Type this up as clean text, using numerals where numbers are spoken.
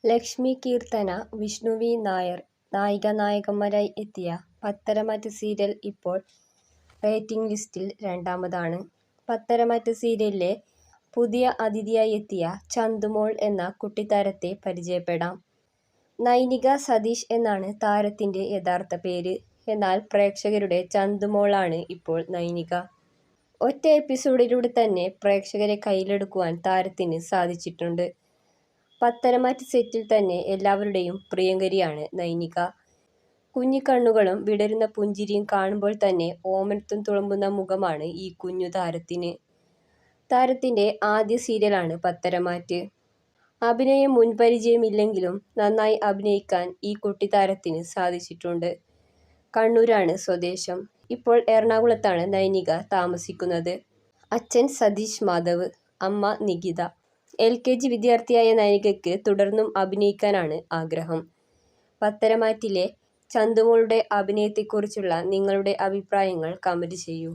Lakshmi Keerthana, Vishnu V. Nair നായിക-നായകന്മാരായി എത്തിയ Patharamattu serial ഇപ്പോൾ rating ലിസ്റ്റിൽ രണ്ടാമതാണ്. പത്തരമാറ്റ് സീരിയലിലെ പുതിയ അതിഥിയായി എത്തിയ ചന്തുമോൾ എന്ന കുട്ടിത്താരത്തെ പരിചയപ്പെടാം. നൈനിക സതീഷ് എന്നാണ് താരത്തിന്റെ യഥാർത്ഥ പേര്. എന്നാൽ പ്രേക്ഷകരുടെ ചന്തുമോളാണ് ഇപ്പോൾ നൈനിക. ഒറ്റ എപ്പിസോഡിലൂടെ തന്നെ പ്രേക്ഷകരെ കയ്യിലെടുക്കുവാൻ താരത്തിന് സാധിച്ചിട്ടുണ്ട്. പത്തരമാറ്റ് സെറ്റിൽ തന്നെ എല്ലാവരുടെയും പ്രിയങ്കരിയാണ് നൈനിക. കുഞ്ഞിക്കണ്ണുകളും വിടരുന്ന പുഞ്ചിരിയും കാണുമ്പോൾ തന്നെ ഓമനത്വം തുളുമ്പുന്ന മുഖമാണ് ഈ കുഞ്ഞു താരത്തിന്. താരത്തിന്റെ ആദ്യ സീരിയലാണ് പത്തരമാറ്റ്. അഭിനയ മുൻപരിചയമില്ലെങ്കിലും നന്നായി അഭിനയിക്കാൻ ഈ കുട്ടിത്താരത്തിന് സാധിച്ചിട്ടുണ്ട്. കണ്ണൂരാണ് സ്വദേശം. ഇപ്പോൾ എറണാകുളത്താണ് നൈനിക താമസിക്കുന്നത്. അച്ഛൻ സതീഷ് മാധവ്, അമ്മ നികിത. LKG വിദ്യാർത്ഥിയായ നൈനികയ്ക്ക് തുടർന്നും അഭിനയിക്കാനാണ് ആഗ്രഹം. പത്തരമാറ്റിലെ ചന്തുമോളുടെ അഭിനയത്തെക്കുറിച്ചുള്ള നിങ്ങളുടെ അഭിപ്രായങ്ങൾ കമന്റ് ചെയ്യൂ.